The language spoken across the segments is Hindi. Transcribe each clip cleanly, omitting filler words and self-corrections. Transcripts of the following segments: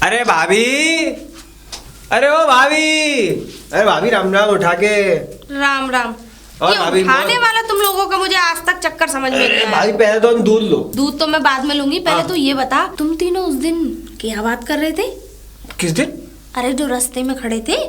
अरे भाभी, अरे ओ भाभी, अरे भाभी राम राम। उठा के राम राम। और ये भाभी उठाने वाला तुम लोगों का मुझे आज तक चक्कर समझ में नहीं अरे आया। भाभी पहले तो दूध लो। दूध तो मैं बाद में लूंगी, पहले हाँ। तो ये बता तुम तीनों उस दिन क्या बात कर रहे थे? किस दिन? अरे जो रास्ते में खड़े थे।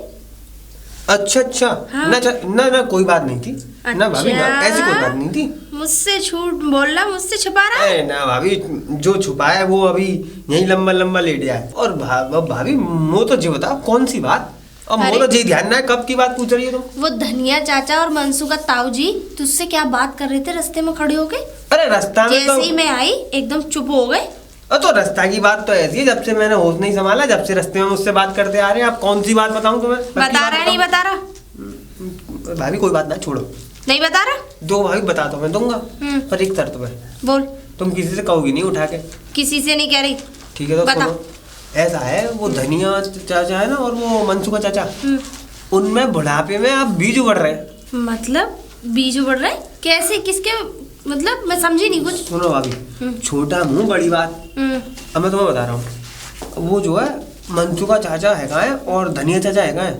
अच्छा अच्छा। हाँ। ना कोई बात नहीं थी। ना भाभी ना, अच्छा। ऐसी कोई बात नहीं थी। मुझसे झूठ बोल रहा, मुझसे छुपा रहा है? अरे ना भाभी, जो छुपा है वो अभी यही लंबा लंबा लेट गया है। और भाभी मो तो जी बताओ कौन सी बात? अब मो तो जी ध्यान ना है, कब की बात पूछ रही है तुम? वो धनिया चाचा और मनसू का ताऊ जी तुझसे क्या बात कर रहे थे रास्ते में खड़े होके? अरे रास्ता में जैसे ही मैं आई एकदम चुप हो गए। तो रास्ता की बात तो ऐसी है, जब से मैंने होश नहीं संभाला, जब से रास्ते में मुझसे बात करते आ रहे हैं। आप कौन सी बात बताऊं तुम्हें? बता रहा है नहीं बता रहा? भाभी कोई बात ना, छोड़ो। नहीं बता रहा? दो भाभी बता तो मैं दूंगा, पर एक शर्त पे। बोल। तुम किसी से कहोगी नहीं उठा के? किसी से नहीं कह रही। ठीक है तो बता। सुनो, ऐसा है वो धनिया चाचा है ना और वो मनसू का चाचा, उनमें बुढ़ापे में आप बीज उगड़ रहे हैं। मतलब बीज उबड़ रहे? कैसे, किसके? मतलब मैं समझी नहीं कुछ। सुनो भाभी, छोटा मुंह बड़ी बात। अब मैं तुम्हें बता रहा हूँ, वो जो है मनसू का चाचा है और धनिया चाचा है,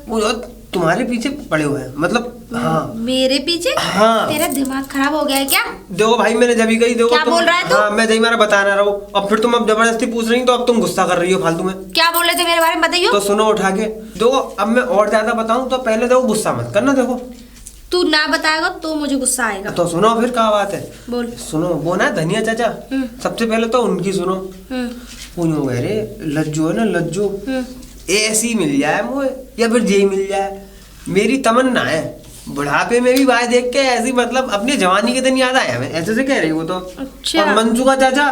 वो जो तुम्हारे पीछे पड़े हुए हैं। मतलब हाँ। मेरे पीछे? हाँ। तेरा दिमाग खराब हो गया है क्या? देखो भाई, मैंने जब ही कही, देखो क्या बोल रहा है तू? हाँ, मैं जही मारा बता ना रहा हूँ। अब फिर तुम अब जबरदस्ती पूछ रही हो, तो अब तुम गुस्सा कर रही हो फालतू में। क्या बोल रहे थे मेरे बारे में बताइयो? तो सुनो उठा के, देखो अब मैं और ज्यादा बताऊं तो पहले देखो गुस्सा मत करना। देखो तू ना बताएगा तो मुझे गुस्सा आएगा। तो सुनो फिर क्या बात है। बोल। सुनो, वो ना धनिया चाचा, सबसे पहले तो उनकी सुनो। वो यूं कह रहे, लज्जो है ना, लज्जो ऐसी मिल जाए मुझे, या फिर जे मिल जाए। मेरी तमन्ना है बुढ़ापे में भी भाई देख के ऐसी, मतलब अपनी जवानी के दिन याद आया हमें, ऐसे से कह रही वो तो। अच्छा। और मंजू का चाचा,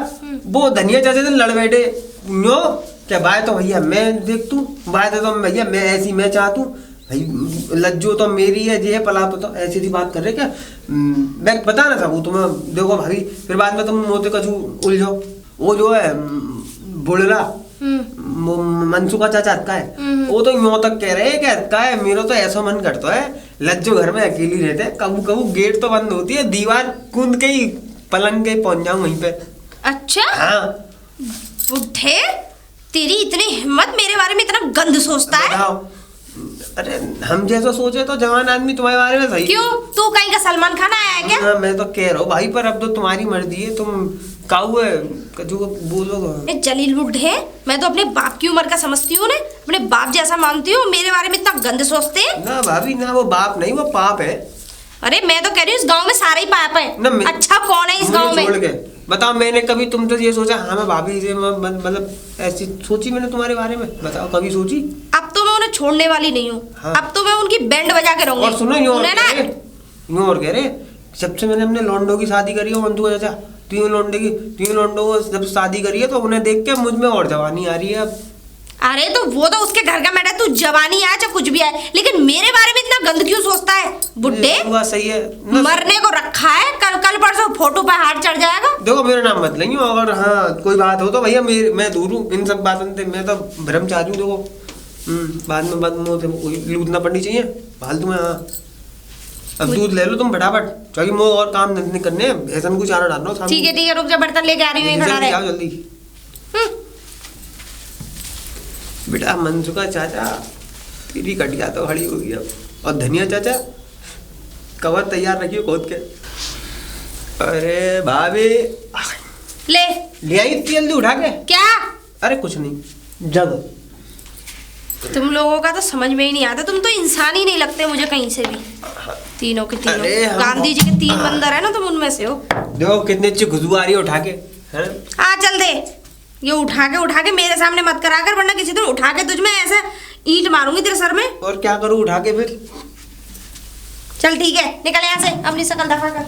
वो धनिया चाचा से लड़ बैठे नो क्या बाय, तो भैया मैं देख तू बाय दे, तो भैया मैं ऐसी मैं चाहतू भाई, लज्जो तो मेरी है, जे पला तो ऐसी सी बात कर रहे क्या? मैं बता ना सकूँ तुम्हें। देखो भाभी, फिर बाद में तुम मोते कछू उलझो। वो जो है बुढ़ला मनसू का चाचा हक्का है, वो तो यूं तक कह रहे हैं कि हक्का है। मेरा तो ऐसा मन करता है लज्जो घर में अकेली रहते, कबू कबू गेट तो बंद होती है, दीवार कूद के ही पलंग के पहुंच जाऊं वहीं पे। अच्छा। हाँ। बुढ़े, तेरी इतनी हिम्मत, मेरे बारे में इतना गंद सोचता है? बताओ। अरे हम जैसा सोचे तो जवान आदमी तुम्हारे बारे में सही। क्यों, तू कहीं का सलमान खान आया है क्या? हाँ, मैं तो कह रहा हूँ भाई, पर अब तो तुम्हारी मर्जी है, तुम काऊ है कजू को बोलो। जलील बुढ़े, मैं तो अपने बाप की उम्र का समझती हूँ, अपने बाप जैसा मानती हूँ, मेरे बारे में इतना गंद सोचते हैं? ना भाभी ना, वो बाप नहीं, वो पाप है। अरे मैं तो कह रही हूँ इस गांव में सारे ही पाप है। अच्छा कौन है इस गांव में? छोड़ के बताओ, मैंने कभी तुम तो ये सोचा? हाँ मैं भाभी से मतलब ऐसी सोची मैंने तुम्हारे बारे में? बताओ कभी सोची? अब तो मैं उन्हें छोड़ने वाली नहीं हूँ। हाँ। अब तो मैं उनकी बैंड बजा के रहूंगी। और सुनो, यूं उन्हें ना और कह रहे, जब से मैंने अपने लौंडो की शादी करी हो मंजू का चाचा, तीन लौंडो को जब शादी करी है, तो उन्हें देख के मुझ में और जवानी आ रही है अब। अरे तो वो तो उसके घर का मैटर, तू जवानी आए चाहे कुछ भी आए, लेकिन मेरे बारे में इतना गंद क्यों सोचता है बुड्ढे? बात सही है। मरने को रखा है, कल परसों फोटो पे हाथ चढ़ जाएगा। देखो मेरा नाम मत लेंगे, अगर हाँ कोई बात हो तो भैया मैं दूर हूँ इन सब बातों से। मैं तो ब्रह्मचारी हूँ। देखो बाद में लूटना पड़नी चाहिए फालतू में। हाँ अब दूध ले लो तुम फटाफट, क्योंकि मुझे और काम नहीं करने हैं। भैंसन को चारा डाल लो। ठीक है रुक जा, बर्तन लेके आ रही हूँ, खड़ा रहे। जल्दी बेटा। मंजू का चाचा, तेरी कटिया तो खड़ी हो गई अब। और धनिया चाचा, कवर तैयार रखियो खोद के। अरे भाभी ले आई इतनी जल्दी उठा के? क्या? अरे कुछ नहीं, जब तुम लोगों का तो समझ में ही नहीं आता, तुम तो इंसान ही नहीं लगते मुझे कहीं से भी। तीनों के तीनों गांधी जी के 3 बंदर है ना, तुम उनमें से हो। देखो कितनी अच्छी खुशबू आ रही है उठा के। हाँ चल दे, ये उठा के मेरे सामने मत करा कर, वरना किसी दिन उठा के तुझमें ऐसे ईंट मारूंगी तेरे सर में। और क्या करूं उठा के फिर? चल ठीक है, निकल यहाँ से, अपनी शकल दफा कर।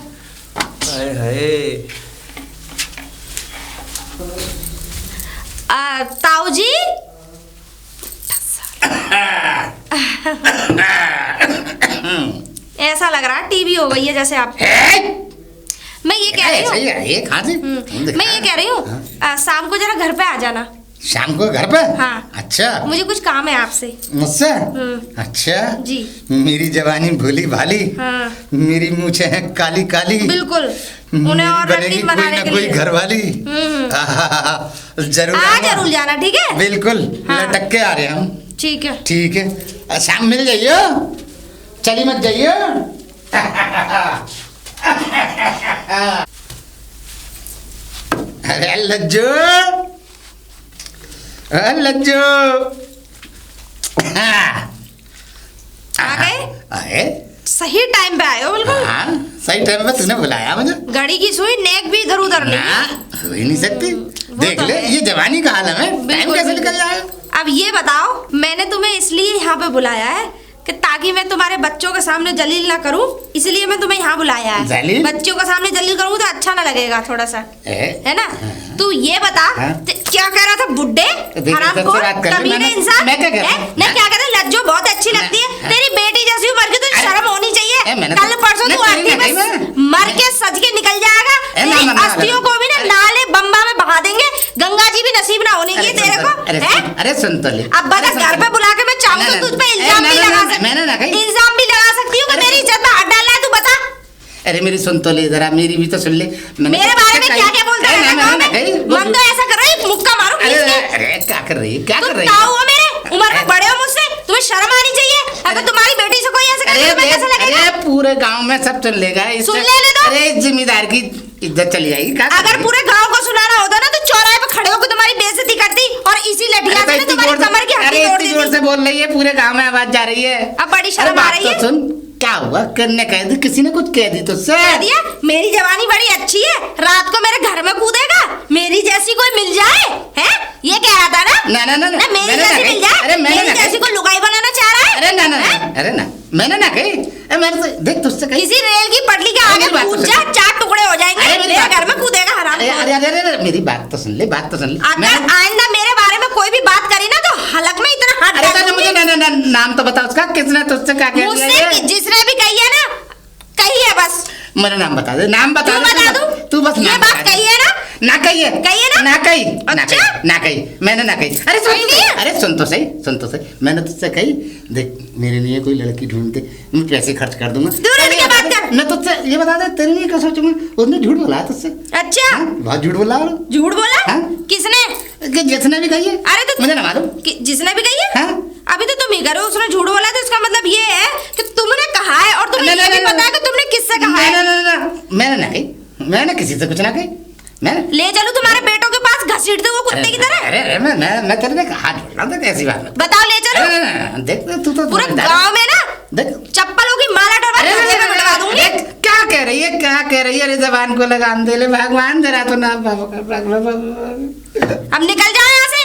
ताऊ जी ऐसा लग रहा है टीवी हो गई है जैसे आप। मैं ये कह रही हूँ शाम को जरा घर पे आ जाना। शाम को घर पे? हाँ। अच्छा, मुझे कुछ काम है आपसे। मुझसे? अच्छा जी। मेरी जवानी भोली भाली। हाँ। मेरी मूछें हैं काली काली। बिल्कुल, उन्हें और बनेगी कोई ना कोई घर वाली। जरूर आज आऊंगा। जरूर जाना, ठीक है? बिल्कुल। हाँ। लटक के आ रहे हम। ठीक है। ठीक है, शाम मिल जाइयो, चली मत जाइयो। अरे लज्जो, लज्जो। आ गए? आए? सही टाइम पे आए हो बिल्कुल। हाँ, सही टाइम पे तूने बुलाया मुझे। घड़ी की सुई नेक भी इधर उधर ना, नहीं। हो ही नहीं सकती। वो देख तो ले, है। ये जवानी का हाल है, टाइम बिल्कुल, कैसे बिल्कुल। निकल जाएगा। अब ये बताओ, मैंने तुम्हें इसलिए यहाँ पे बुलाया है कि ताकि मैं तुम्हारे बच्चों के सामने जलील ना करूं, इसलिए मैं तुम्हें यहाँ बुलाया है। जलील? बच्चों के सामने जलील करूँ तो अच्छा ना लगेगा थोड़ा सा, है ना? हाँ। तू ये बता, हाँ? क्या कह रहा था बुड्ढे, देख, हराम इधर से खोर, बात कर ले, कमीने मैंने- इंसान? मैं क्या कह रहा हैं? हूँ? नहीं, क्या कह रहा है? लज्जो बहुत अच्छी लगती है, हाँ। तेरी बेटी जैसी उम्र की, तुझे अरे, शर्म होनी चाहिए। मैंने कल तो- परसों मैं तू तेरी अर्थी नहीं में कही मर के सज के निकल जाएगा। ए, ना, तेरी ना, ना, अस्थियों ना। को भी ना नाले बम्बा में बहा देंगे, गंगा जी भी नसीब ना होने की अरे तेरे सुन को, तो- अरे हैं? सुन- अरे सुन तो ले। अब बता, अरे सुन घर तो पे ले। बुला के मैं चाहूँ ना, तो ना, तुझ पे ए, इल्जाम ना, भी ना, लगा ना, सकती मैंने ना कही। इल्जाम भी लगा सकती हूँ कि अरे मेरी इज्जत में हाथ डालना है, तू बता। अरे मेरी सुन तो ले जरा, मेरी भी तो सुन ले। मेरे बारे में क्या क्या बोलता है गाँव में? मन तो ऐसा कर रही है, मुक्का मारूं अरे खींच के। अरे क्या कर रही है, क्या तुम कर रही ताऊ हो मेरे, उम्र में बड़े हो मुझसे, तुम्हें शर्म आनी चाहिए। अगर तुम्हारी बेटी से कोई ऐसे करे तो मैं कैसा लगेगा? अरे पूरे गांव में सब सुन लेगा। सुन लेने दो। अरे इस जिम्मेदार की इज्जत चली जाएगी। क्या कर अगर रही है? पूरे गांव को सुनाना होता ना तो चौराहे पे खड़े होकर तुम्हारी बेइज्जती करती और इसी लठिया अरे से तो ना तुम्हारी कमर की अरे हड्डी तोड़ इतनी जोर देती। से बोल रही है, पूरे गांव में आवाज जा रही है। अब बड़ी अरे शर्म आ बात रही तो है। सुन, क्या हुआ? करने कह दी, किसी ने कुछ कह दी तुझसे? कह दिया मेरी जवानी बड़ी अच्छी है, रात को मेरे घर में कूदेगा, मेरी जैसी कोई मिल जाए, हैं? ये कह रहा था ना? ना मेरी मैंने ना जैसी कही। मिल जाए, अरे मैंने मेरी ना जैसी कही। कोई लुगाई बनाना चाह रहा है? अरे ना हैं? अरे ना, मैंने ना कही। अरे मैंने तो देख तुझसे कही। किसी रेल की पटरी के अरे आगे मेरी बात कूद तो जा, सुन। 4 टुकड़े हो जाएंगे, अरे मेरी मेरे बात घर तो में सुन। कूदेगा हराम अरे खोर। अरे अरे अरे मेरी बात तो सुन ले, बात तो सुन ले। अगर आइंदा मेरे बारे में कोई भी बात करी ना तो हलक में इतना हाथ अरे डाल तो दूंगी। मुझे ना नाम तो बता उसका, किसने तुझसे क्या कह दिया मुझसे ये? जिसने भी कही है ना, कही है बस। मेरा नाम बता दे, नाम बता क्यों दे। बता दूं? तू बस ये नाम बात बता दे। कही है ना? ना कही है। कही है ना? ना कही। ना अच्छा? कही, ना कही। मैंने ना कही। अरे सुन कही नहीं है? अरे सुन तो सही, सुन तो सही। मैंने तुझसे कही, देख मेरे लिए कोई लड़की ढूंढ दे, मैं पैसे खर्च कर दूंगा। दूर हट के बात कर। मैं तुझसे ये बता दे, तेरे लिए क्या सोचूंगा? उसने झूठ बोला है तुझसे। अच्छा, हाँ, बहुत झूठ बोला है वो। झूठ बोला? हाँ? किसने? कि जिसने भी कही है। अरे तो मुझे ना मालूम। जिसने भी कही है? हाँ? अभी तो तुम ही करो, उसने झूठ बोला तो इसका मतलब ये है कि तुमने कहा है और तुम्हें ना, ये ना, भी ना, पता है ना। कि तुमने किससे कहा है। मैंने ना कही, मैंने किसी से कुछ ना कही। मैं ले चलो तुम्हारे बेटों के पास घसीटते हुए कुत्ते की तरह। अरे अरे मैं तेरे में हाथ जोड़ रहा था, कैसी बात है? बताओ, ले चलो। अरे, देख तू तो पूरे समझदार है। गांव में ना देख चप्पलों की माला डरवा अरे, के घर में डलवा दूंगी। अरे, क्या कह रही है, क्या कह रही है? अरे जबान को लगाम दे ले भगवान, जरा तो ना अब निकल जाओ यहाँ से।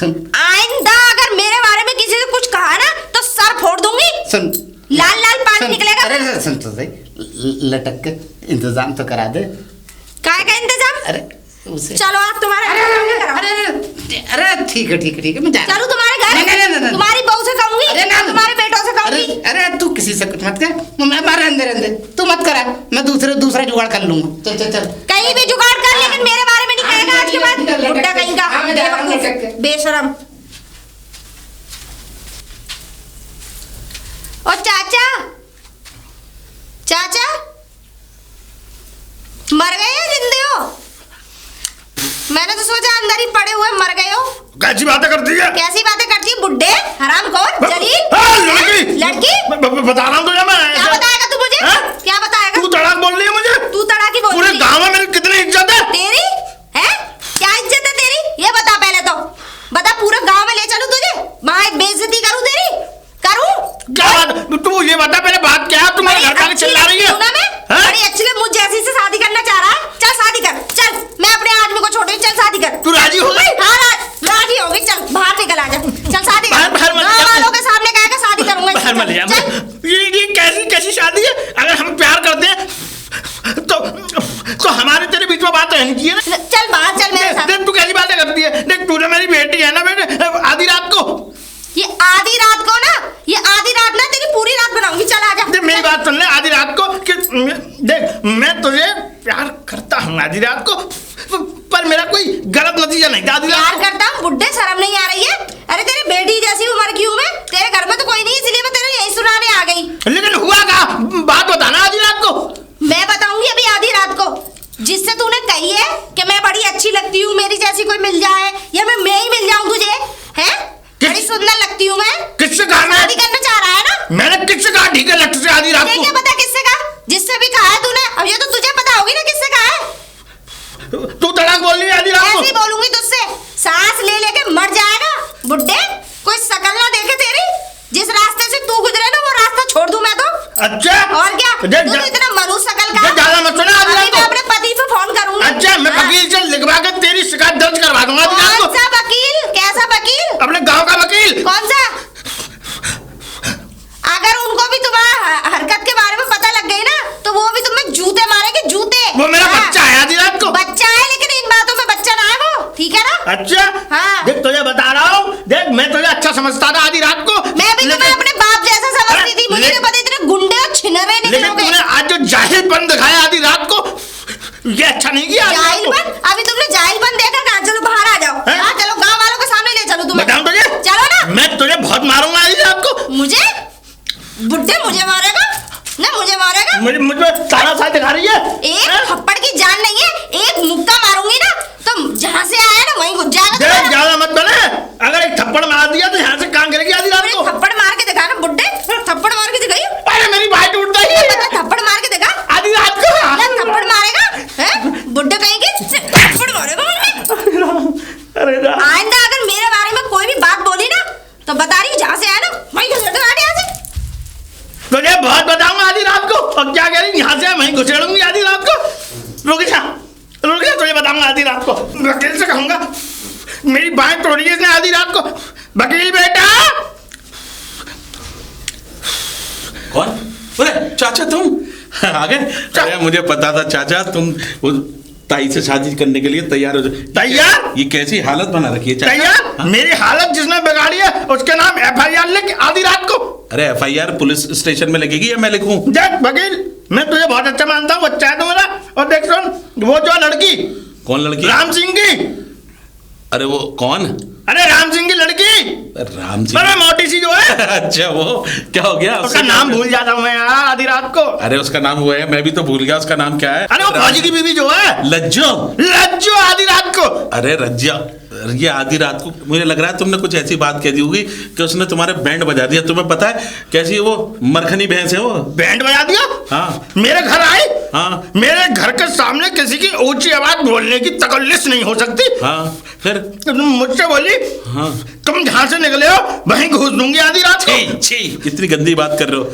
सुन आइंदा अगर मेरे बारे में किसी से कुछ कहा ना तो सर फोड़ दूंगी, सुन लाल लाल पानी सुन, निकलेगा। अरे सुन तो सही, लटक के इंतजाम तो करा दे। काय का इंतजाम? अरे उसे चलो आप तुम्हारे घर में कराओ। अरे ठीक है ठीक है ठीक है, मैं जा चलो तुम्हारे घर, नहीं, तुम्हारी बहू से कहूंगी, अरे ना, तुम्हारे बेटों से कहूंगी। अरे तू किसी से कुछ मत कर, मैं बाहर अंदर अंदर तू मत करा, मैं दूसरा जुगाड़ कर लूंगा। चल चल चल कहीं भी जुगाड़ कर, लेकिन मेरे बारे में नहीं कहेगा आज के बाद। निकल, बुड्ढा निकल, कहीं का, हाँ, मैं जा रहा हूँ, बेवकूफ, निकल। बेशरम। और चाचा, चाचा मर गए या जिंदे हो? मैंने तो सोचा अंदर ही पड़े हुए मर गए हो। कैसी बातें करती है? कैसी बातें करती है बुड्ढे, हरामखोर, जलील। हाँ, लड़की। लड़की? बता रहा हूँ तुझे मैं। क्या बताएगा तू मुझे? हाँ? क्या बताएगा? तू तड़ाक बोल रही है मुझे? तू तड़ाकी बोल पूरे रही है। गांव में मेरी कितनी इज्जत है? तेरी है? क्या इज्जत है तेरी? ये बता पहले तो। बता, पूरे गांव में ले चलूं तुझे? वहां बेइज्जती करूं तेरी? करूं? क्या बात? तू ये बता पहले बात क्या है? तुम्हारे घर वाले चिल्ला रही है? सुना मैं? हाँ? बड़ी अच्छी मुझ जैसी से शादी करना चाह रहा है। चल शादी कर, चल। मैं अपने आदमी को छोड़ रही हूं, चल शादी कर। तू राजी हो गई? हाँ, राजी हो गई। चल बाहर निकल आ जा, चल शादी कर। बाहर मत गाँव जा। वालों के सामने कहेगा शादी करूंगा। बाहर मत जा। चल। ये कैसी शादी है? अगर हम प्यार करते हैं तो हमारे तेरे बीच में बात रहनी चाहिए ना। चल बाहर चल मेरे साथ। देख तू कैसी बातें करती है? देख तूने मेरी बेटी है ना बेटे, आधी रात को। ये आधी रात को ना, ये आधी रात ना तेरी पूरी रात बनाऊंगी। चल आजा। देख मेरी बात सुन ले, आधी रात को कि देख मैं तुझे प्यार करता हूँ आधी रात को, पर मेरा कोई गलत नतीजा नहीं था आधी रात प्यार को। करता हूँ, बुड्ढे शर्म नहीं आ रही है? अरे तेरी बेटी जैसी उम्र की हूँ मैं, तेरे घर में तो कोई नहीं, इसलिए मैं तेरे यही सुनाने आ गई। लेकिन हुआ क्या? बात बताना आधी रात को। मैं बताऊंगी अभी आधी रात को। जिससे तूने कही है कि मैं बड़ी अच्छी लगती लगती हूँ मेरी जैसी कोई मिल जाए, या मैं ही मिल जाऊँ तुझे? हैं? बड़ी सुंदर लगती हूँ मैं। किससे कहा? शादी करना चाह रहा है ना? मैंने किससे कहा ठीक है लट्टू से आधी रात मुझे को? क्या पता किससे कहा? जिससे भी कहा है तूने, अब ये तो तुझे पता होगी ना किससे कहा है। तू तड़ाक बोल रही है आधी रात को? ऐसे ही बोलूंगी तुझसे, सांस ले लेके मर जाएगा बुड्ढे। कोई शकल ना देखे तेरी, जिस रास्ते से तू गुजरे ना वो रास्ता छोड़ दूं मैं तो। अच्छा और क्या, तू तो इतना मनु शकल का। ज्यादा मत सुना आधी रात अभी को। मैं अपने पति पे फोन करूंगी। अच्छा मैं वकील से लिखवा के तेरी शिकायत दर्ज करवा दूंगा आधी रात को। कौन सा वकील? कैसा वकील? अपने गांव का वकील। कौन सा? अगर उनको भी तुम्हारा हरकत के बारे में पता लग गई ना तो वो भी तुम्हें जूते मारेंगे, जूते। वो मेरा बच्चा है आधी रात को। बच्चा है लेकिन इन बातों में बच्चा ना है वो, ठीक है ना? अच्छा हाँ। देख तुझे बता रहा हूँ, देख मैं तुझे अच्छा समझता था आधी रात को। मैं भी तुम्हें अपने बाप जैसा समझती थी, मुझे नहीं पता इतने गुंडे और छिनरे लेकिन निकलोगे। तूने आज जो जाहिलपन दिखाया आधी रात को, ये अच्छा नहीं किया। जाहिलपन? अभी तुमने जाहिलपन देखा ना? चलो बाहर आ जाओ। हैं? हाँ चलो, गांव वालों के सामने ले चलो तुम्हें। बताऊं तुझे? चलो ना। मैं तुझे बहुत मारूंगा आधी रात को। मुझे? बुड्ढे मुझे मारेगा ना? मुझे मारेगा? मुझे सारा साथ दिखा रही है। एक हैं? थप्पड़ की जान नहीं है, एक मुक्का मारूंगी ना तो जहाँ से आया ना वहीं घुस जाएगा देख तुम्हारा। ज्यादा मत बने, अगर एक थप्पड़ मार दिया तो यहाँ से काम करेगी आधी रात को। थप्पड़ मार के दिखा ना बुड्ढे, थप्पड़ मार के दिखाइए। अरे मेरी बात टूट गई है थप्पड़ मार के दिखा। आधी रात को। ना थप्पड़ मारेगा? हैं? बुड्ढे कहेंगे थप्पड़ मारेगा मुझे। अरे आइंदा अगर मेरे बारे में कोई भी बात बोली ना तो बता रही हूँ, जहाँ से आया ना वहीं घुस जाएगा यहाँ से। तुझे बहुत बताऊंगा आधी रात को। और क्या कह रही यहाँ से मैं घुसेड़ूंगी आधी रात को। रुक जा तुझे बताऊंगा आधी रात को। वकील से कहूंगा मेरी बात तोड़ी है इसने आधी रात को। वकील बेटा। कौन? अरे चाचा तुम आ गए? अरे मुझे पता था चाचा तुम वो ताई से शादी करने के लिए तैयार हो जाओ। तैयार? ये कैसी हालत बना रखी है चाचा? तैयार? हाँ? मेरी हालत जिसने बिगाड़ी है उसके नाम FIR लिख आधी रात को। अरे FIR पुलिस स्टेशन में लगेगी या मैं लिखूं? देख वकील मैं तुझे बहुत अच्छा मानता हूँ, अच्छा है तू मेरा। और देख सुन वो जो लड़की, कौन लड़की? राम सिंह की। अरे वो कौन? अरे राम सिंह की लड़की, राम सिंह? अरे मोटी सी जो है। अच्छा वो क्या हो गया? उसका नाम भूल जाता हूँ मैं यार आधी रात को। अरे उसका नाम वो है, मैं भी तो भूल गया उसका नाम क्या है। अरे वो फौजी की बीवी जो है, लज्जो। लज्जो आधी रात को। अरे रज्जा, ये आधी रात को मुझे लग रहा है तुमने कुछ ऐसी बात कह दी होगी कि उसने तुम्हारे बैंड बजा दिया। तुम्हें पता है कैसी है वो मरखनी भैंस है वो। बैंड बजा दिया? हाँ। मेरे घर आई? हाँ। मेरे घर के सामने किसी की ऊंची आवाज बोलने की तकल्लिस नहीं हो सकती। हाँ फिर तुम मुझसे बोली हाँ तुम जहां से निकले हो वहीं घुस दूंगी आधी रात को। छी इतनी गंदी बात कर रहे हो।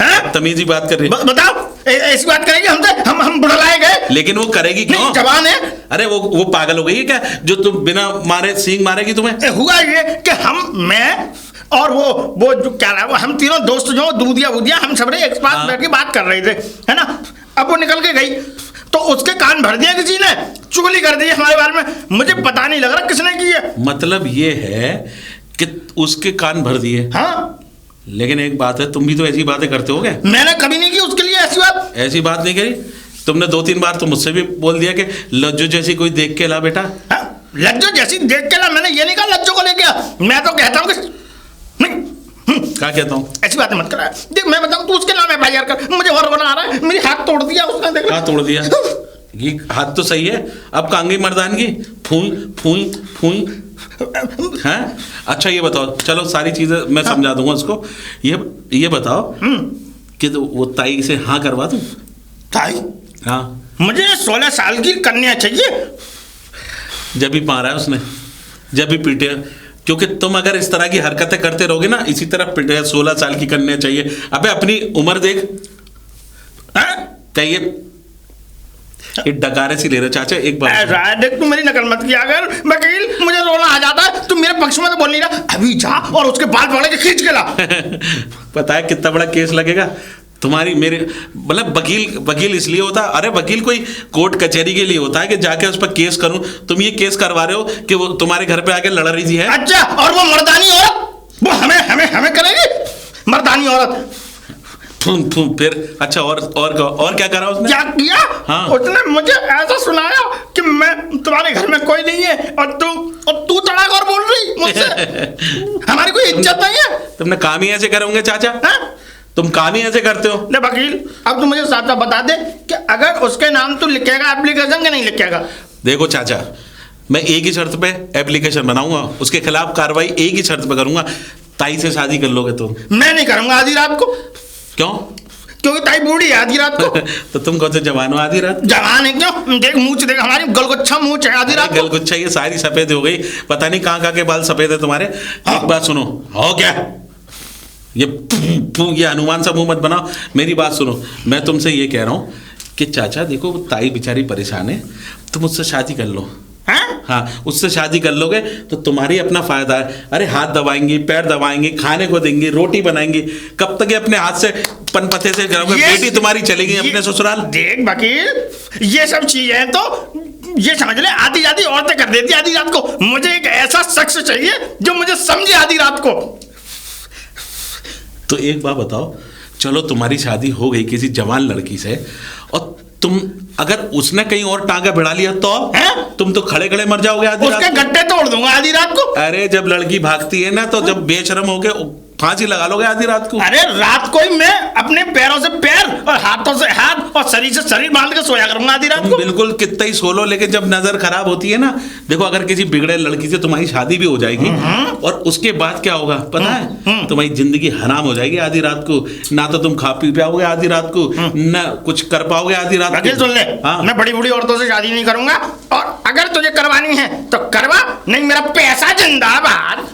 हैं? तमीजी बात कर रही बताओ ऐसी बात करेगी हमसे? हम बुढ़लाए गए। लेकिन वो करेगी क्यों? जवान है। अरे वो पागल हो गई है क्या जो तुम बिना मारे सींग मारेगी तुम्हें? हुआ ये कि मैं और वो जो क्या रहा वो हम तीनों दोस्त जो दूधिया बुधिया हम सब एक साथ बैठ के बात कर रहे थे, है ना। अब वो निकल के गई तो उसके कान भर दिया किसी ने, चुगली कर दी हमारे बारे में। मुझे पता नहीं लग रहा किसने की है। मतलब ये है कि उसके कान भर दिए? हाँ। लेकिन एक बात है, तुम भी तो ऐसी बातें करते होगे। मैंने कभी नहीं की उसके लिए ऐसी बात। ऐसी बात नहीं करी तुमने। 2-3 बार तो मुझसे भी बोल दिया कि लज्जो जैसी कोई देख के ला बेटा। हाँ? लज्जो जैसी देख के ला? मैंने ये नहीं कहा लज्जो को लेके आ। मैं तो कहता हूँ कि नहीं। क्या कहता हूँ? ऐसी बातें मत करा। देख मैं बताऊँ तू उसके नाम FIR कर। मुझे और बना रहा है। मेरी हाथ तोड़ दिया उसने। देख हाथ तोड़ दिया? ये हाथ तो सही है, अब कांगी मर्दानगी फूई फूई फूई हैं। अच्छा ये बताओ, चलो सारी चीजें मैं समझा दूंगा उसको। ये बताओ कि तो वो ताई से हाँ करवा दूं? ताई? हाँ। मुझे 16 साल की कन्या चाहिए। जब भी मारा है उसने, जब भी पीटे, क्योंकि तुम अगर इस तरह की हरकतें करते रहोगे ना इसी तरह पीटे। 16 साल की कन्या चाहिए। अबे अपनी उम्र देख। क्या ये डकारे से ले रहे चाचा? एक बार देख तू मेरी नकल मत किया। अगर वकील मुझे रोना आ जाता है, तुम मेरे पक्ष में तो बोल नहीं रहा। अभी जा और उसके बाल पकड़ के खींच के ला। पता है कितना बड़ा केस लगेगा तुम्हारी मेरे, मतलब वकील इसलिए होता है, अरे वकील कोई कोर्ट कचहरी के लिए होता है कि जाके उस पर केस करूं। तुम ये केस करवा रहे हो कि वो तुम्हारे घर पे आके लड़ रही थी है। अच्छा, और वो मर्दानी औरत वो हमें करेगी? मर्दानी औरत फिर अच्छा और क्या करा उसने? क्या किया? हाँ। उसने मुझे ऐसा सुनाया कि मैं तुम्हारे घर में कोई नहीं है और तू तड़ाक और बोल रही मुझसे। हमारी कोई इज्जत नहीं है। तुमने काम ही ऐसे करोगे चाचा? हाँ? तुम काम ही ऐसे करते हो। ले वकील अब तू मुझे साथ साथ बता दे कि अगर उसके नाम तू लिखेगा एप्लीकेशन के नहीं लिखेगा? देखो चाचा, मैं एक ही शर्त पे एप्लीकेशन बनाऊंगा, उसके खिलाफ कार्रवाई एक ही शर्त पे करूंगा, ताई से शादी कर लोगे तुम? मैं नहीं करूंगा आधी रात को। क्यों? क्योंकि ताई बूढ़ी है आधी रात को। तो तुम कौन से जवान हो आधी रात? जवान है क्यों? देख मूंछ देख, हमारी गलगुच्छा मूंछ है आधी रात को। गलगुच्छा ये सारी सफेद हो गई, पता नहीं कहाँ के बाल सफेद है तुम्हारे। एक बात सुनो, हो क्या ये हनुमान सा मुंह मत बनाओ, मेरी बात सुनो। मैं तुमसे ये कह रहा हूँ कि चाचा देखो, ताई बेचारी परेशान है, तुम उससे शादी कर लो। हाँ, उससे शादी कर लोगे तो तुम्हारी अपना फायदा है। अरे हाथ दबाएंगी, पैर दबाएंगी, खाने को देंगी, रोटी बनाएंगी, कब तक ये अपने हाथ से पनपथे से करोगे? बेटी तुम्हारी चली गई अपने ससुराल। देख वकील, ये सब चीजें तो ये समझ ले आधी आधी औरतें कर देती आधी रात को। मुझे एक ऐसा शख्स चाहिए जो मुझे समझे आधी रात को। तो एक बात बताओ, चलो तुम्हारी शादी हो गई किसी जवान लड़की से, और तुम अगर उसने कहीं और टांगा भिड़ा लिया तो तुम तो खड़े खड़े मर जाओगे आधी रात को। उसके गट्टे तोड़ दूंगा आधी रात को। अरे जब लड़की भागती है ना, तो जब बेशरम हो गए फांसी लगा लोगे आधी रात को। अरे रात को ही मैं अपने पैरों से पैर और हाथों से हाथ और शरीर से शरीर बांध के सोया करूंगा आधी रात को। बिल्कुल कितना ही सो लो, लेकिन जब नजर खराब होती है ना, देखो अगर किसी बिगड़े लड़की से तुम्हारी शादी भी हो जाएगी और उसके बाद क्या होगा पता है? तुम्हारी जिंदगी हराम हो जाएगी आधी रात को। ना तो तुम खा पी पाओगे आधी रात को, ना कुछ कर पाओगे आधी रात को। सुन ले, मैं बड़ी बूढ़ी औरतों से शादी नहीं करूंगा, और अगर तुझे करवानी है तो करवा, नहीं मेरा पैसा जिंदाबाद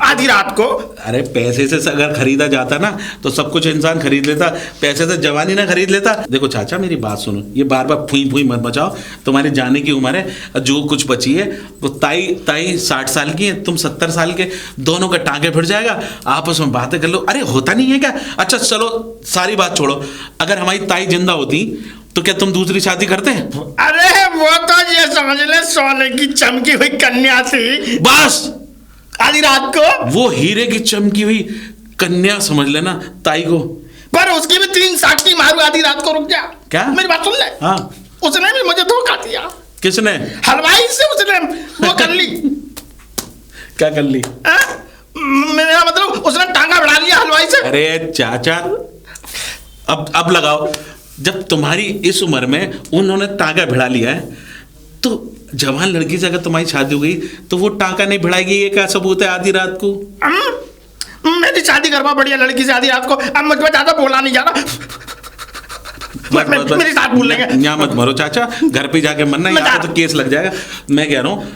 आधी रात को। अरे पैसे से अगर खरीदा जाता ना तो सब कुछ इंसान खरीद लेता, पैसे से जवानी ना खरीद लेता। देखो चाचा मेरी बात सुनो, ये बार बार फुई फुई मत बचाओ, तुम्हारे जाने की उम्र है, जो कुछ बची है वो ताई 60 साल की है, तुम 70 साल के, दोनों का टांगे फिर जाएगा, आपस में बातें कर लो। अरे होता नहीं है क्या? अच्छा चलो सारी बात छोड़ो, अगर हमारी ताई जिंदा होती तो क्या तुम दूसरी शादी करते? अरे वो तो ये समझ ले सोने की चमकी हुई कन्या थी, बस आधी रात को। वो हीरे की चमकी हुई कन्या समझ लेना ताई को, पर उसकी भी 3 साक्षी मारू आधी रात को। रुक जा, क्या मेरी बात सुन ले। हाँ, उसने भी मुझे धोखा दिया। किसने? हलवाई से उसने वो कर ली। क्या कर ली? मेरा मतलब उसने टांगा बढ़ा लिया हलवाई से। अरे चाचा अब लगाओ, जब तुम्हारी इस उम्र में उन्होंने टांगा भिड़ा लिया है, तो जवान लड़की से अगर तुम्हारी शादी हो गई तो वो टांका नहीं भिड़ाएगी, ये क्या सबूत है आधी रात को? मेरी शादी करवा बढ़िया लड़की से आधी रात को। अब मुझ पर ज्यादा बोला नहीं जा रहा, मेरी साथ भूल लेंगे। यहाँ मत मरो चाचा, घर पे जाके मरना, यहाँ पे तो केस लग जाएगा। मैं कह रहा हूँ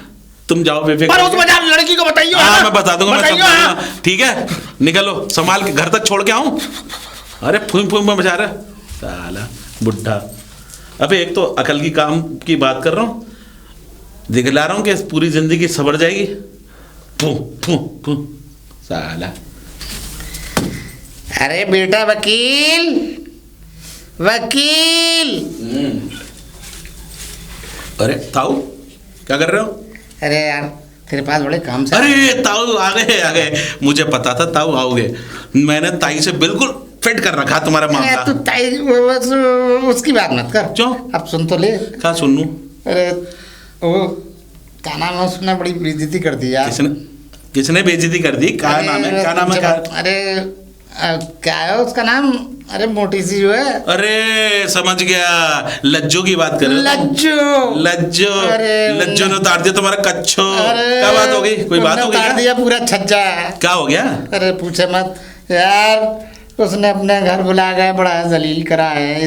तुम जाओ बेफिक्र। पर उस बाजार लड़की को बताइए। हाँ मैं बता दूंगा, मैं समझाऊंगा, ठीक है? निकलो, संभाल के घर तक छोड़ के आऊं। अरे फूम फूम में बचा रहा साला बुढ़ा। अबे एक तो अकल की काम की बात कर रहा हूँ, दिखला रहा हूँ कि पूरी जिंदगी सवर जाएगी। फू फू फू साला। अरे बेटा वकील, वकील। अरे ताऊ क्या कर रहे हो? अरे यार तेरे पास बड़े काम से। अरे ताऊ आ गए, मुझे पता था ताऊ आओगे। मैंने ताई से बिल्कुल फिट कर रखा तुम्हारा मामला। तू ताई उसकी बात मत कर। क्यों? अब सुन तो ले। क्या सुन लूं? अरे वो क्या नाम है, उसने बड़ी बेइज्जती कर दी यार। किसने बेइज्जती कर दी? क्या नाम है? क्या नाम है? अरे क्या है उसका नाम? अरे मोटी सी जो है। अरे समझ गया, लज्जो की बात कर रहे हो? लज्जो ने उतार दिया तुम्हारा कच्छो। क्या बात हो गई? कोई बात हो गई? उतार दिया पूरा छज्जा। क्या हो गया? अरे पूछे मत यार, उसने अपने घर बुला गया, बड़ा जलील करा है।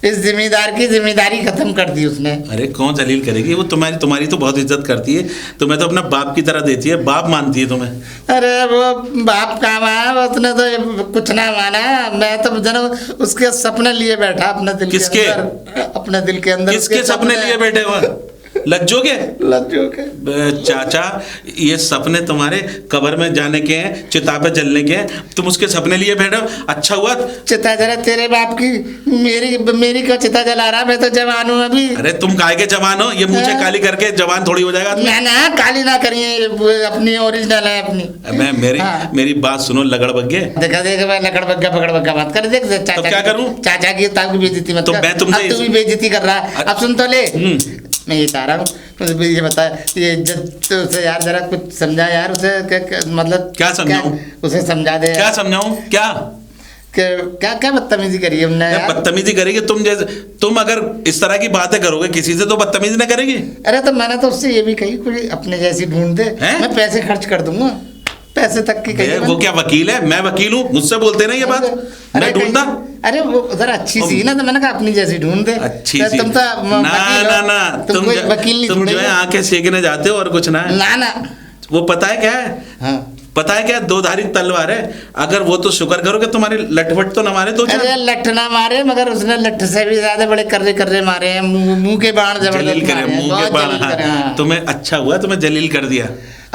इस जिम्मेदार की जिम्मेदारी खत्म कर दी उसने। अरे कौन जलील करेगी? वो तुम्हारी तो बहुत इज्जत करती है, तुम्हें तो अपना बाप की तरह देती है, बाप मानती है तुम्हें। अरे वो बाप कहाँ माना, उसने तो कुछ ना माना। मैं तो जन उसके सपने लिए बैठा अपने दिल किसके? के अंदर, अपने दिल के अंदर। किसके सपने लिए बैठे हुआ? लज्जो के? चाचा ये सपने तुम्हारे कब्र में जाने के हैं, चिता पे जलने के हैं, तुम उसके सपने लिए बैठे हो। अच्छा हुआ चिता जला तेरे बाप की, मेरी क्यों चिता जला रहा? मैं तो जवान हूँ अभी। अरे तुम काय के जवान हो? ये मुझे काली करके जवान थोड़ी हो जाएगा। ना काली ना करिए, अपनी ओरिजिनल है अपनी। मेरी बात सुनो लगड़ बग्गे। देखा मैं लगड़ बग्गा पकड़ बग्गा मत कर। देख चाचा क्या करूं? चाचा की ताऊ की बेइज्जती मत कर। मैं तुमसे तू भी बेइज्जती कर रहा है। अब सुन तो ले, मैं ये चाह रहा हूँ, ये बता, ये इज्जत उसे यार जरा कुछ समझा यार उसे। मतलब क्या समझाऊं? उसे समझा दे। क्या समझाऊं? क्या क्या क्या बदतमीजी करी हमने क्या यार? बदतमीजी करेगी तुम? जैसे तुम अगर इस तरह की बातें करोगे किसी से तो बदतमीजी ना करेगी? अरे तो मैंने तो उससे ये भी कही कोई अपने जैसी ढूंढ दे, हैं? मैं पैसे खर्च कर दूंगा, पैसे तक की कही वो क्या वकील है? मैं वकील हूँ, मुझसे बोलते ना ये बात। मैं ढूंढता? अरे वो उधर अच्छी सी ना, तो मैंने कहा अपनी जैसी ढूंढ दे। अच्छी तो सी तुम तो ना वकील हो, ना ना, तुम कोई वकील नहीं तुम जो है आंखें सेकने जाते हो और कुछ ना है। ना ना। वो पता है क्या है? हाँ। पता है क्या? दो धारी तलवार है। अगर वो तो शुक्र करो कि तुम्हारी लटवट तो ना मारे दो चार। अरे लठ ना मारे, मगर उसने लठ से भी ज्यादा बड़े कर्रे कर्रे मारे हैं, मुंह के बाण जलील जबरदस्त करे, मारे हैं, मुंह के बहुत बाण। जलील करे, हाँ। हाँ। तुम्हें अच्छा हुआ तुम्हें जलील कर दिया।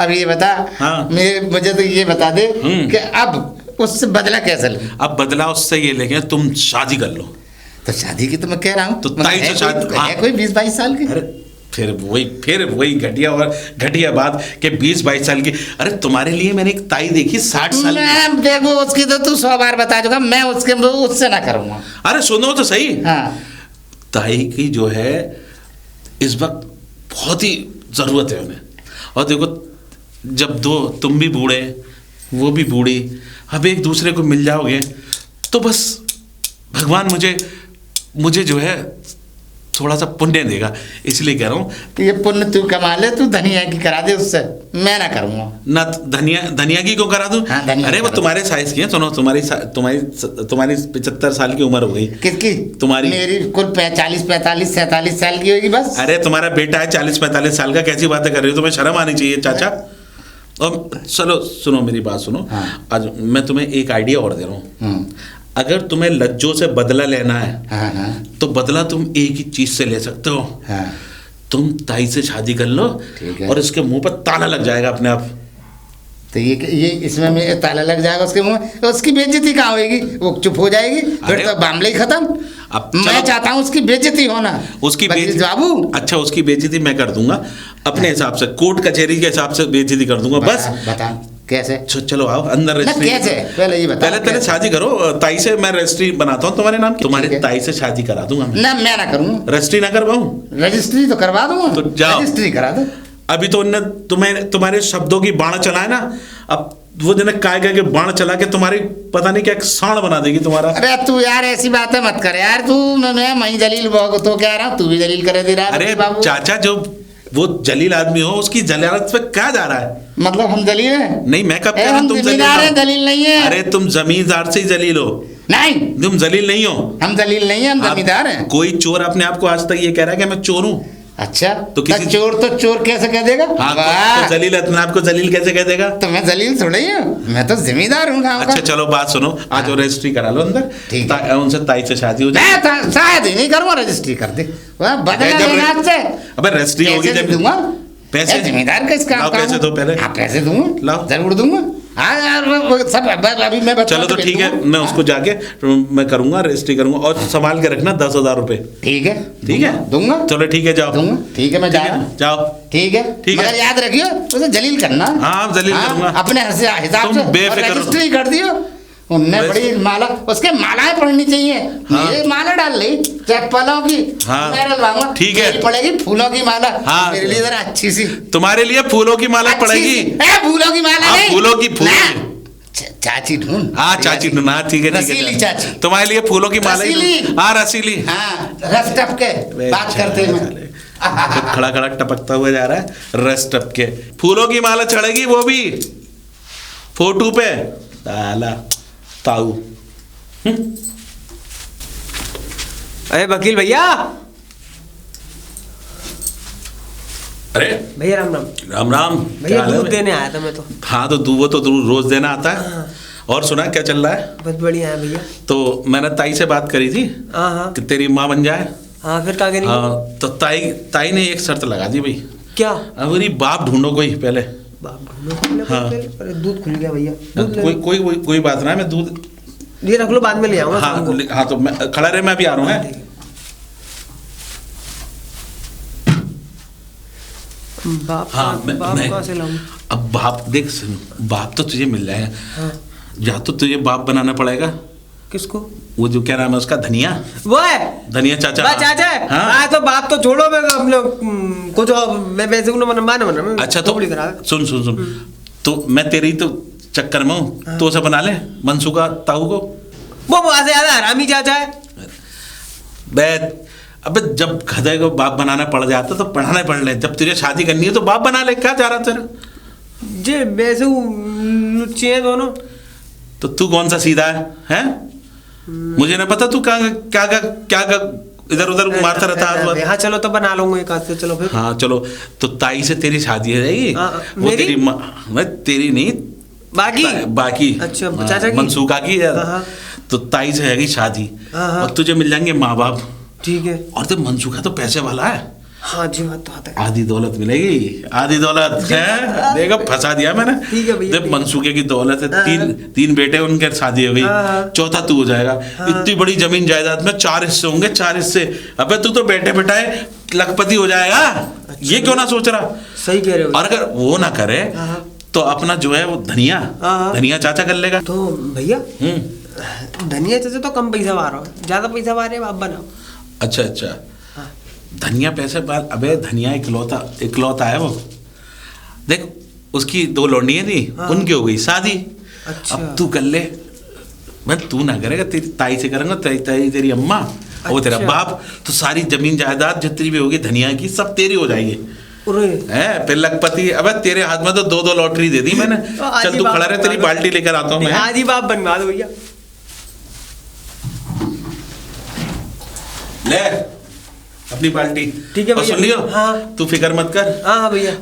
अब ये बता, हाँ। मुझे तो ये बता दे कि अब उससे बदला कैसे लूं? अब बदला उससे ये लेके तुम शादी कर लो। तो शादी की तो मैं कह रहा हूँ, तो ताई से शादी- हाँ। है कोई 20-22 साल की? अरे फिर वही घटिया और घटिया बात कि 20-22 साल की। अरे तुम्हारे लिए मैंने एक ताई देखी 60 साल की। मैं देखो उसकी तो तू 100 बार बता चुका, मैं उससे ना करूँगा। अरे सुनो तो सही। हाँ। ताई की जो है इस वक्त बहुत ही जरूरत है उन्हें। और देखो जब दो तुम भी बूढ़े वो भी बूढ़ी, अब एक दूसरे को मिल जाओगे तो बस भगवान मुझे जो है थोड़ा सा पुण्य देगा, इसलिए कह रहा हूँ। तो ये पुण्य तू कमा ले, तू धनिया की करा दे उससे, मैं ना करूँगा। ना धनिया की क्यों करा दूं? हाँ, धनिया अरे वो करा तुम्हारे साइज की है। सुनो तुम्हारी 75 साल की उम्र हो गई। किसकी? तुम्हारी। मेरी कुल 40, 45, 47 साल की होगी बस। अरे तुम्हारा बेटा है 40-45 साल का, कैसी बातें कर रही हो? तुम्हें शर्म आनी चाहिए चाचा। और चलो सुनो मेरी बात सुनो। हाँ। आज मैं तुम्हें एक आइडिया और दे रहा हूँ। अगर तुम्हें लज्जों से बदला लेना है हाँ हाँ तो बदला तुम एक ही चीज से ले सकते हो। हाँ। तुम ताई से शादी कर लो ठीक है। और इसके मुंह पर ताला लग जाएगा अपने आप। तो ये इसमें मेरे ताला लग जाएगा उसके मुंह में, तो उसकी बेइज्जती कहाँ होगी? वो चुप हो जाएगी, फिर अरे, तो मामला ही खत्म। अब मैं चलो- चाहता हूँ उसकी बेइज्जती होना। उसकी वकील बेइज्जती बाबू। अच्छा उसकी बेइज्जती मैं कर दूंगा अपने हिसाब से, कोर्ट कचहरी के हिसाब से बेइज्जती कर दूंगा बस। बता कैसे? चलो आओ अंदर ना रजिस्ट्री। कैसे? पहले ये बता। पहले शादी करो। ताई से मैं रजिस्ट्री बनाता हूँ तुम्हारे नाम की। तुम्हारे ठीक है। ताई से शादी करा दूंगा मैं। ना मैं ना करूँ, रजिस्ट्री ना करवाऊं? रजिस्ट्री तो करवा दूंगा। तो जाओ। रजिस्ट्री करा दो। अभी तो उनने तुम्हारे शब्दों की बाण चला है ना, अब वो जने काय के बाण चला के तुम्हारी पता नहीं क्या सांड बना देगी तुम्हारा। अरे तू यार ऐसी बातें मत कर यार, तू मैं जलील तो कह रहा हूँ, तू भी जलील करे दे रहा है अरे बाबू। चाचा जो वो जलील आदमी हो उसकी जलालत पे क्या जा रहा है? मतलब हम जलील हैं? नहीं मैं कब ए, कह रहा हम तुम जलील जिम्मेदार हैं, हो? दलील नहीं है। अरे तुम जमींदार से ही जलील हो, नहीं, तुम जलील नहीं हो। हम दलील नहीं है, हम आप- जमींदार हैं। कोई चोर अपने आप को आज तक ये कह रहा है कि मैं चोर हूँ? अच्छा तो किसी- तो चोर कैसे कह देगा? हाँ वाह, तो जलील अपने आप को जलील कैसे कह देगा? तो मैं जलील थोड़ा ही हूँ, मैं तो जिम्मेदार हूँ गाँव का। अच्छा चलो बात सुनो, आज वो रजिस्ट्री करा लो अंदर। ठीक है। उनसे ताई से शादी हो जाए। मैं शायद ही नहीं करूँगा, रजिस्ट्री कर दे। वह बदला जब- लेना आपसे। अबे रजिस्ट्री होगी पैसे जब दूंगा। पैसे? ए, जिम्मेदार का इसका लाओ काम पैसे है। दो पहले। हाँ पैसे दूंगा, लाओ। जरूर दूंगा। हाँ यार वो सब अभी मैं चलो तो ठीक है, मैं उसको जाके मैं करूंगा, रजिस्ट्री करूंगा और संभाल के रखना 10,000 रुपए। ठीक है, ठीक है दूंगा। चलो ठीक है जाओ। दूंगा, ठीक है, मैं जा ठीक रहा है, हूँ। जाओ। ठीक है, ठीक है। मगर याद रखियो उसे जलील करना। हाँ, जलील करूंगा। अपने हिसाब तुम से और बेफिक्र रहो। रजिस्ट्री कर दियो। उनने बड़ी माला, उसके मालाएं पढ़नी चाहिए। हाँ। ये माला डाल ली चप्पलों की, हाँ। मैं डलवाऊंगा। ठीक है। तेरी पड़ेगी फूलों की माला। हाँ। मेरे लिए जरा अच्छी सी। तुम्हारे लिए फूलों की माला अच्छी पड़ेगी। सी। ए, फूलों की माला हाँ, नहीं। फूलों की ना, चाची ढूंढ। हाँ चाची ढूंढना, ठीक है रसीली चाची। तुम्हारे लिए फूलों की माला ही रसीली। ढूंढ- हाँ रसीली। हाँ, रस टपके बात करते हैं। तो खड़ा खड़ा टपकता हुआ जा रहा है रस टपके। फूलों की माला चढ़ेगी वो भी फोटो पे। ताला ताऊ। अरे वकील भैया, अरे भैया राम राम। राम राम। भैया क्या हाल है दूध भाई? देने आया था मैं तो। हाँ तो वो तो रोज देना आता है। और सुना क्या चल रहा है? बहुत बढ़िया है भैया। तो मैंने ताई से बात करी थी हाँ हाँ कि तेरी माँ बन जाए। हाँ, फिर क्या करेंगे? हाँ तो ताई ने एक शर्त लगा दी भाई। क्या? अब मेरी बाप ढूंढो कोई पहले। बाप ढूंढो पहले, हाँ। पहले। अरे दूध खुल गया भैया, दूध ले कोई लो। कोई बात ना है, मैं दूध ये रख लो, बाद में ले आऊंगा शाम को। हाँ तो मैं खड़ा रहे, मैं भी आ रहा हूँ। ठीक है है। बाप हाँ बाप कहाँ से लाऊं? अब बाप देख सुन, बाप तो तुझे मिल जाएगा। हाँ। या तो तुझे बाप बनाना पड़ेगा। किसको? वो जो क्या नाम है उसका, धनिया। वो है धनिया चाचा। बा चाचा। हाँ। हाँ तो बाप तो छोड़ो, मैं हम लोग कुछ और मैं वैसे उन्हें मन अच्छा तो थोड़ी करा। सुन सुन सुन, तो मैं तेरी तो चक्कर में हूँ, तो उसे बना ले मनसूका ताऊ को। वो वहां से ज्यादा हरामी चाचा है। बे अबे जब गधे को बाप बनाना पड़ जाता तो पढ़ाना ही पड़ ले। जब तुझे शादी करनी है तो बाप बना ले, क्या जा रहा तेरा? जे वैसे लुच्चे हैं दोनों। तो तू कौन सा सीधा है? मुझे ना पता तू क्या इधर उधर मारता रहता है। हाँ चलो तो बना लूंगा एक हाथ से, चलो फिर। हाँ चलो, तो ताई से तेरी शादी हो जाएगी। वो मेरी? तेरी मैं तेरी नहीं, बाकी अच्छा चाचा की, मनसूखा की है। हाँ। तो ताई से है शादी, हाँ। और तुझे मिल जाएंगे माँ बाप। ठीक है। और तो मनसूखा तो पैसे वाला है। हाँ जी बात तो आता है। आधी दौलत मिलेगी, आधी दौलत है। देखो फंसा दिया मैंने। ठीक है भैया। देख मनसूखे की दौलत है, तीन बेटे उनके शादी हो गई, चौथा तू हो जाएगा। इतनी बड़ी जमीन जायदाद में 4 हिस्से होंगे, 4 हिस्से। अबे तू तो बैठे बैठाए लखपति हो जाएगा। ये क्यों ना सोच रहा? सही कह रहे हो। और अगर वो ना करे तो अपना जो है वो धनिया चाचा कर लेगा। तो भैया धनिया चाचा तो कम पैसा मार रहा है, ज्यादा पैसा मार रहे, आप बनाओ। अच्छा धनिया पैसे बात। अबे धनिया इकलौता है वो। देख उसकी 2 लौंडियां थी, उनकी हो गई शादी। अच्छा। अब तू कर ले। मैं तू ना करेगा, तेरी ताई से करेंगे, तेरी अम्मा और वो तेरा बाप। तो सारी जमीन जायदाद जितनी भी होगी धनिया की सब तेरी हो जाएगी। है फिर लखपति। अबे तेरे हाथ में तो 2 लॉटरी दे दी मैंने। चल तू खड़ा रहे, तेरी बाल्टी लेकर आता हूँ मैं। आज ही बाप बनवा दो भैया। ले अपनी बाल्टी। ठीक है भैया। सुन लियो। हाँ। तू फिक्र मत कर। हाँ भैया।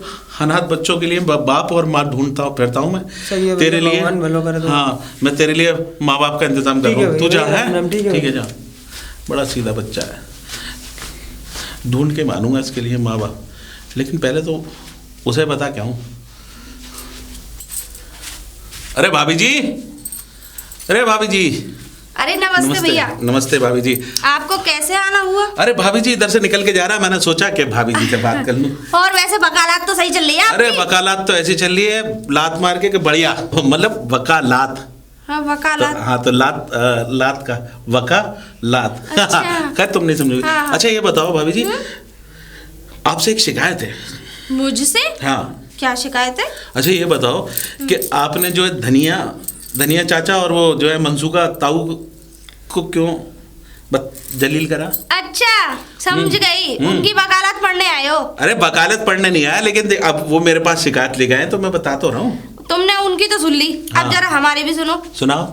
अनाथ बच्चों के लिए बाप और माँ ढूंढता फिरता हूँ मैं। सही है तेरे लिए। भगवान भलो करे तो। हाँ मैं तेरे लिए माँ बाप का इंतजाम कर रहा हूँ। तू जा है। ठीक है जा। बड़ा सीधा बच्चा है, ढूंढ के मानूंगा इसके लिए माँ बाप। लेकिन पहले तो उसे बता क्या हूँ। अरे भाभी जी, अरे भाभी जी। अरे नमस्ते भैया। नमस्ते भाभी जी। आपको कैसे आना हुआ? अरे भाभी जी इधर से निकल के जा रहा, मैंने सोचा कि भाभी जी से बात कर लूं। और वैसे वकालत तो सही चल रही है आपकी? अरे वकालत तो ऐसी चल रही है, लात मार के बढ़िया, मतलब वकालत। हाँ वकालत। हाँ तो लात का वकालत। अच्छा। खैर तुम नहीं समझोगे। हाँ। अच्छा ये बताओ भाभी जी, आपसे एक शिकायत है। मुझसे? हाँ। क्या शिकायत है? अच्छा ये बताओ कि आपने जो है धनिया चाचा और वो जो है मनसूखा ताऊ को क्यों जलील करा? अच्छा समझ गई, उनकी वकालत पढ़ने आए हो? अरे वकालत पढ़ने नहीं आया, लेकिन अब वो मेरे पास शिकायत ले गए तो मैं बता तो रहा हूँ। तुमने उनकी तो सुन ली, हाँ। अब जरा हमारी भी सुनो। सुनाओ।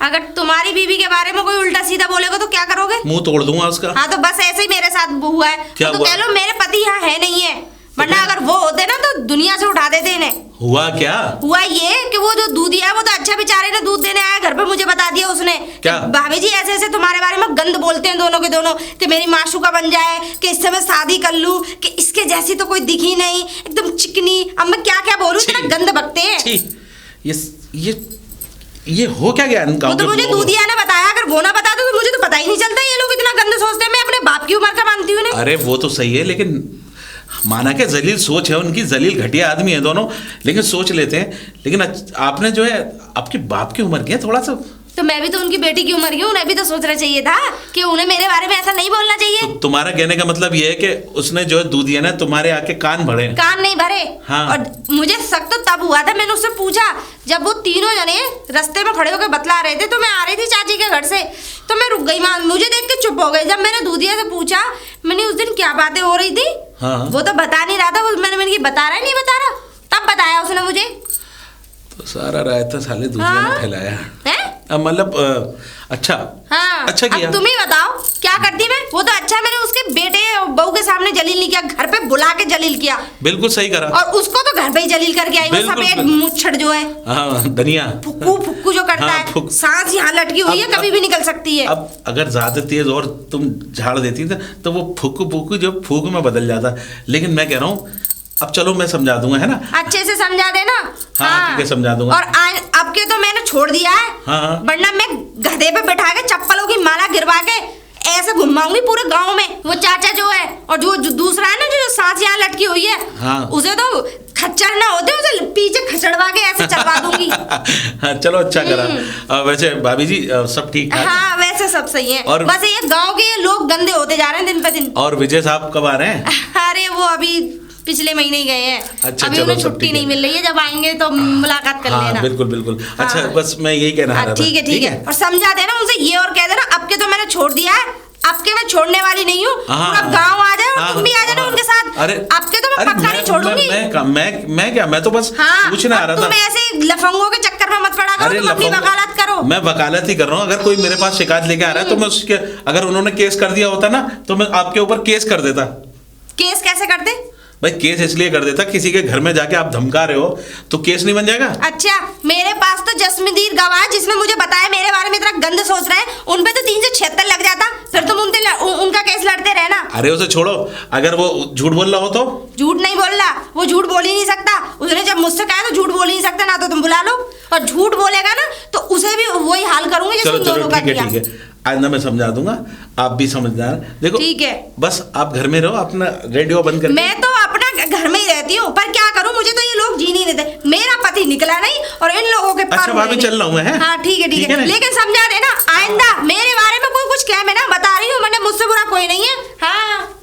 अगर तुम्हारी बीवी के बारे में कोई उल्टा सीधा बोलेगा तो क्या करोगे? मुंह तोड़ दूंगा उसका। हाँ तो बस ऐसे ही मेरे साथ हुआ है। क्या तो हुआ? कह लो मेरे पति यहाँ है नहीं है, वरना अगर वो होते ना तो दुनिया से उठा देते इन्हें। हुआ क्या? हुआ ये कि वो जो दूधी है वो तो अच्छा बेचारे ने दूध देने आया घर पे, मुझे बता दिया उसने क्या? भाभी जी ऐसे ऐसे तुम्हारे बारे में गंद बोलते हैं दोनों के दोनों, कि मेरी माशूका बन जाए, कि इससे मैं शादी कर लूं, कि इसके जैसी तो कोई दिखी नहीं, एकदम चिकनी। अब मैं क्या क्या बोलूं, इतना गंद बकते हैं। ये हो क्या गया? वो तो मुझे दूधिया ने बताया, अगर वो ना बताते तो मुझे तो पता ही नहीं चलता ये लोग इतना गंद सोचते हैं। मैं अपने बाप की उम्र का मानती हूँ। अरे वो तो सही है, लेकिन माना के जलील सोच है उनकी, जलील घटिया आदमी है दोनों, लेकिन सोच लेते हैं। लेकिन आपने जो है आपके बाप की उम्र की है थोड़ा सा। तो मैं भी तो उनकी बेटी की उम्र की हूँ, उन्हें भी तो सोचना चाहिए था कि उन्हें मेरे बारे में ऐसा नहीं बोलना चाहिए। तो तुम्हारा कहने का मतलब ये है कि उसने जो है दूधिया ने तुम्हारे आके कान भरे? कान नहीं भरे। हाँ। और मुझे शक तो तब हुआ था, मैंने उससे पूछा जब वो तीनों जने रास्ते में खड़े होकर बतला रहे थे, तो मैं आ रही थी चाची के घर से, तो मैं रुक गई। मां मुझे देख के चुप हो गई। जब मैंने दूधिया से पूछा मैंने उस दिन क्या बातें हो रही थी, हाँ। वो तो बता नहीं रहा था। मैंने बता रहा है नहीं बता रहा, तब बताया उसने मुझे। तो सारा रायता साले दूधिया ने फैलाया है। मतलब अच्छा। हाँ। अच्छा किया। अब तुम ही बताओ क्या करती मैं? वो तो अच्छा मैंने उसके बेटे और बहू के सामने जलील नहीं किया, घर पे बुला के जलील किया। बिल्कुल सही करा। और उसको तो घर पे ही जलील करके आई, वो सफेद मुच्छड़ जो है, हाँ धनिया फुक्कू जो करता हाँ, है, सांस यहाँ लटकी हुई है, कभी भी निकल सकती है। अब अगर ज्यादा तेज और तुम झाड़ देती तो वो फुक्कू जो फूक में बदल जाता। लेकिन मैं कह रहा हूँ अब चलो मैं समझा दूंगा, है ना? अच्छे से समझा देना। हाँ ठीक है समझा दूंगा। और अब के तो मैंने छोड़ दिया है, हाँ। वरना मैं गधे पे बैठा के चप्पलों की माला गिरवा के ऐसे घुमाऊंगी पूरे गांव में। वो चाचा जो है और जो दूसरा है ना जो सांस यहाँ लटकी हुई है, हाँ। उसे तो खच्चर ना होते उसे पीछे खचड़वा के ऐसे चलवा दूंगी। हाँ, चलो अच्छा करा। वैसे भाभी जी सब ठीक ठाक? हाँ वैसे सब सही है, और बस ये गांव के लोग गंदे होते जा रहे हैं दिन पे दिन। और विजय साहब कब आ रहे हैं? अरे वो अभी पिछले महीने ही गए हैं। अच्छा, अभी चलो, उन्हें सब छुट्टी ठीक नहीं है। मिल रही है, जब आएंगे तो मुलाकात कर हाँ लेना। बिल्कुल बिल्कुल। अच्छा हाँ। बस मैं यही कहना रहा था। ठीक है और समझा देना उनसे, ये और कह देना अब के तो मैंने छोड़ दिया है, अब के मैं छोड़ने वाली नहीं हूँ। हाँ, पूरा गांव आ जाए और हाँ, तुम भी आ जाना हाँ, उनके साथ। अरे अब के तो मैं पक्का नहीं छोड़ूंगी। मैं क्या, मैं तो बस हाँ, पूछने आ अब रहा था। तुम ऐसे लफंगों के चक्कर में मत पड़ा करो, तुम अपनी लफंग- वकालत करो। मैं वकालत ही कर रहा हूँ। अगर कोई मेरे पास शिकायत लेके आ रहा है तो मैं उसके, अगर उन्होंने केस कर दिया होता ना तो मैं आपके ऊपर केस कर देता। केस कैसे करते? भाई केस इसलिए कर देता, किसी के घर में जाके आप धमका रहे हो तो केस नहीं बन जाएगा। अच्छा, मेरे पास तो जस्मींदीर गवाह जिसमें मुझे बताया मेरे बारे में इतना गंद सोच रहे हैं, उन पे तो 376 लग जाता, फिर तुम उनका केस लड़ते रहना। अरे उसे छोड़ो, अगर वो झूठ बोल रहा हो तो? झूठ नहीं बोल रहा, वो झूठ बोल ही नहीं सकता। उसने जब मुझसे कहा तो झूठ बोल ही नहीं सकता ना, तो तुम बुला लो। और झूठ बोलेगा ना तो उसे भी वही हाल करूंगी जैसे चलो तुम चलो दोनों का ठीक है किया। ठीक है, आइंदा मैं समझा दूंगा, आप भी समझदार। देखो ठीक है। बस आप घर में रहो, अपना रेडियो बंद करके। मैं तो अपना घर में ही रहती हूँ, पर क्या करूँ, मुझे तो ये लोग जी नहीं देते। मेरा पति निकला नहीं और इन लोगों के अच्छा भाभी चल रहा हूँ मैं, हैं? हाँ ठीक है ठीक है ना? लेकिन समझा देना आइंदा मेरे बारे में कोई कुछ कहे, मैं ना बता रही हूँ, मैंने मुझसे बुरा कोई नहीं है। हाँ